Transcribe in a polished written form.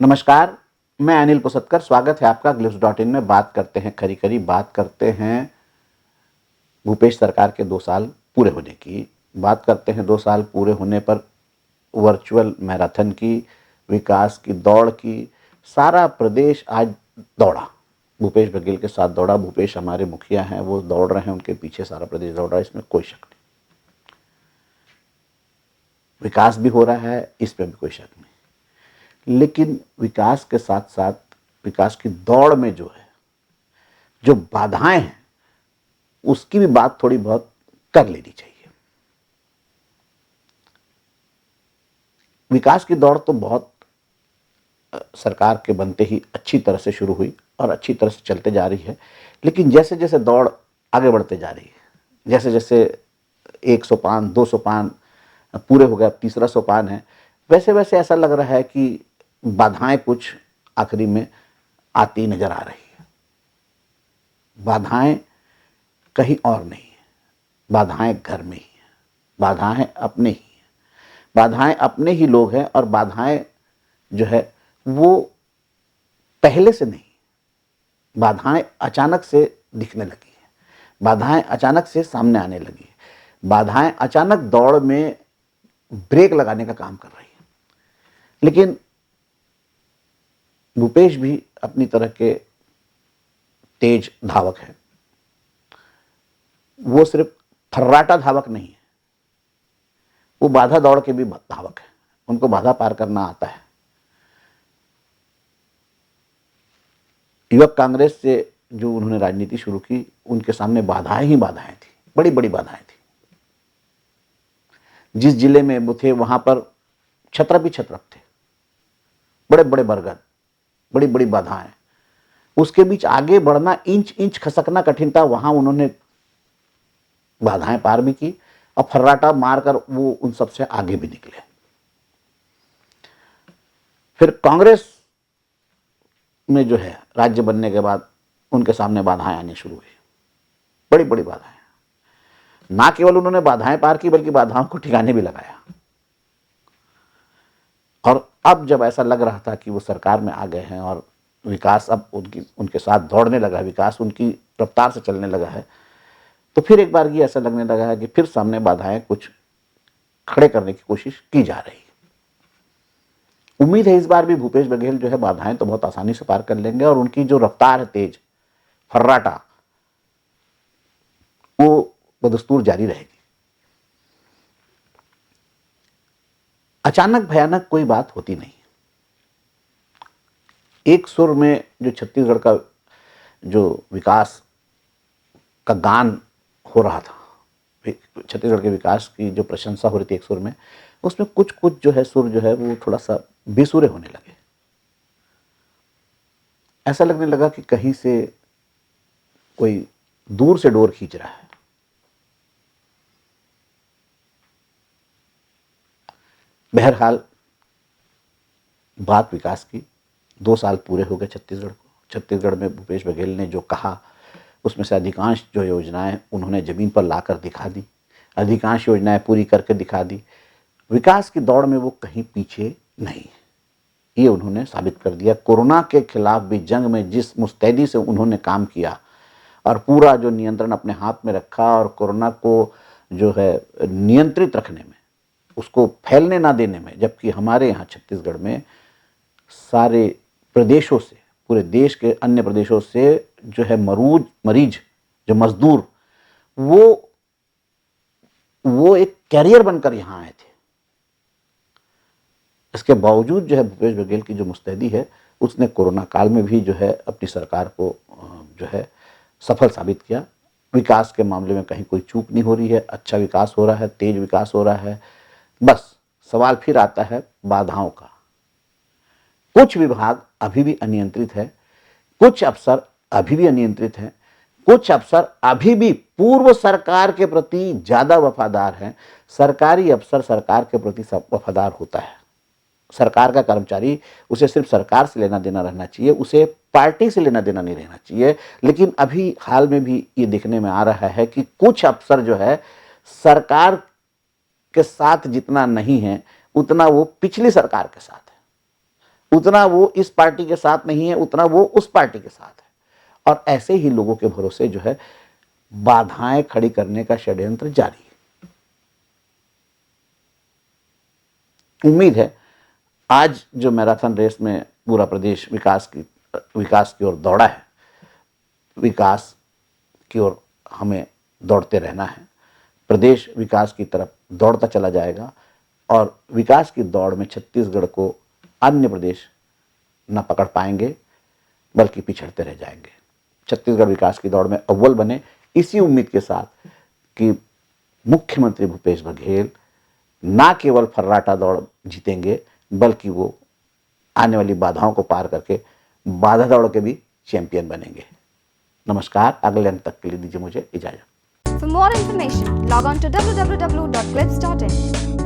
नमस्कार, मैं अनिल पुसतकर। स्वागत है आपका ग्लिप्स.इन में। बात करते हैं खरी खरी, बात करते हैं भूपेश सरकार के 2 साल पूरे होने की। बात करते हैं 2 साल पूरे होने पर वर्चुअल मैराथन की, विकास की दौड़ की। सारा प्रदेश आज दौड़ा, भूपेश बघेल के साथ दौड़ा। भूपेश हमारे मुखिया हैं, वो दौड़ रहे हैं, उनके पीछे सारा प्रदेश दौड़ रहा है, इसमें कोई शक नहीं। विकास भी हो रहा है, इसमें भी कोई शक नहीं। लेकिन विकास के साथ साथ विकास की दौड़ में जो बाधाएं हैं, उसकी भी बात थोड़ी बहुत कर लेनी चाहिए। विकास की दौड़ तो बहुत सरकार के बनते ही अच्छी तरह से शुरू हुई और अच्छी तरह से चलते जा रही है। लेकिन जैसे जैसे दौड़ आगे बढ़ते जा रही है, जैसे जैसे 1 सोपान 2 सोपान पूरे हो गए, अब तीसरा सोपान है, वैसे वैसे ऐसा लग रहा है कि बाधाएं कुछ आखिरी में आती नजर आ रही है। बाधाएं कहीं और नहीं है, बाधाएं घर में ही है, बाधाएं अपने ही है, बाधाएं अपने ही लोग हैं। और बाधाएं जो है वो पहले से नहीं, बाधाएं अचानक से दिखने लगी है, बाधाएं अचानक से सामने आने लगी है, बाधाएं अचानक दौड़ में ब्रेक लगाने का काम कर रही है। लेकिन भूपेश भी अपनी तरह के तेज धावक है। वो सिर्फ फर्राटा धावक नहीं है, वो बाधा दौड़ के भी धावक है, उनको बाधा पार करना आता है। युवक कांग्रेस से जो उन्होंने राजनीति शुरू की, उनके सामने बाधाएं ही बाधाएं थी, बड़ी बड़ी बाधाएं थी। जिस जिले में वो थे वहां पर छत्रप ही छत्रप थे, बड़े बड़े बरगद, बड़ी बड़ी बाधाएं। उसके बीच आगे बढ़ना, इंच इंच खसकना कठिन था, वहां उन्होंने बाधाएं पार भी की और फर्राटा मारकर वो उन सबसे आगे भी निकले। फिर कांग्रेस में जो है राज्य बनने के बाद उनके सामने बाधाएं आनी शुरू हुई, बड़ी बड़ी बाधाएं। ना केवल उन्होंने बाधाएं पार की, बल्कि बाधाओं को ठिकाने भी लगाया। और अब जब ऐसा लग रहा था कि वो सरकार में आ गए हैं और विकास अब उनके साथ दौड़ने लगा, विकास उनकी रफ्तार से चलने लगा है, तो फिर एक बार ये ऐसा लगने लगा है कि फिर सामने बाधाएं कुछ खड़े करने की कोशिश की जा रही है। उम्मीद है इस बार भी भूपेश बघेल जो है बाधाएं तो बहुत आसानी से पार कर लेंगे और उनकी जो रफ्तार है तेज, फर्राटा, वो बदस्तूर जारी रहेगी। अचानक भयानक कोई बात होती नहीं। एक सुर में जो छत्तीसगढ़ का जो विकास का गान हो रहा था, छत्तीसगढ़ के विकास की जो प्रशंसा हो रही थी एक सुर में, उसमें कुछ कुछ जो है सुर जो है वो थोड़ा सा बेसुरे होने लगे। ऐसा लगने लगा कि कहीं से कोई दूर से डोर खींच रहा है। बहरहाल बात विकास की, 2 साल पूरे हो गए छत्तीसगढ़ को। छत्तीसगढ़ में भूपेश बघेल ने जो कहा, उसमें से अधिकांश जो योजनाएं उन्होंने जमीन पर लाकर दिखा दी, अधिकांश योजनाएं पूरी करके दिखा दी। विकास की दौड़ में वो कहीं पीछे नहीं है, ये उन्होंने साबित कर दिया। कोरोना के खिलाफ भी जंग में जिस मुस्तैदी से उन्होंने काम किया और पूरा जो नियंत्रण अपने हाथ में रखा और कोरोना को जो है नियंत्रित रखने में, उसको फैलने ना देने में, जबकि हमारे यहाँ छत्तीसगढ़ में सारे प्रदेशों से, पूरे देश के अन्य प्रदेशों से जो है मरीज, जो मजदूर, वो एक कैरियर बनकर यहाँ आए थे। इसके बावजूद जो है भूपेश बघेल की जो मुस्तैदी है, उसने कोरोना काल में भी जो है अपनी सरकार को जो है सफल साबित किया। विकास के मामले में कहीं कोई चूक नहीं हो रही है, अच्छा विकास हो रहा है, तेज विकास हो रहा है। बस सवाल फिर आता है बाधाओं का। कुछ विभाग अभी भी अनियंत्रित है, कुछ अफसर अभी भी अनियंत्रित हैं, कुछ अफसर अभी भी पूर्व सरकार के प्रति ज्यादा वफादार हैं। सरकारी अफसर सरकार के प्रति वफादार होता है। सरकार का कर्मचारी, उसे सिर्फ सरकार से लेना देना रहना चाहिए, उसे पार्टी से लेना देना नहीं रहना चाहिए। लेकिन अभी हाल में भी ये देखने में आ रहा है कि कुछ अफसर जो है सरकार के साथ जितना नहीं है, उतना वो पिछली सरकार के साथ है। उतना वो इस पार्टी के साथ नहीं है, उतना वो उस पार्टी के साथ है। और ऐसे ही लोगों के भरोसे जो है बाधाएं खड़ी करने का षड्यंत्र जारी है। उम्मीद है आज जो मैराथन रेस में पूरा प्रदेश विकास की ओर दौड़ा है, विकास की ओर हमें दौड़ते रहना है। प्रदेश विकास की तरफ दौड़ता चला जाएगा और विकास की दौड़ में छत्तीसगढ़ को अन्य प्रदेश न पकड़ पाएंगे, बल्कि पिछड़ते रह जाएंगे। छत्तीसगढ़ विकास की दौड़ में अव्वल बने, इसी उम्मीद के साथ कि मुख्यमंत्री भूपेश बघेल ना केवल फर्राटा दौड़ जीतेंगे, बल्कि वो आने वाली बाधाओं को पार करके बाधा दौड़ के भी चैंपियन बनेंगे। नमस्कार, अगले अंक तक के लिए दीजिए मुझे इजाजत। For more information, log on to www.clips.in.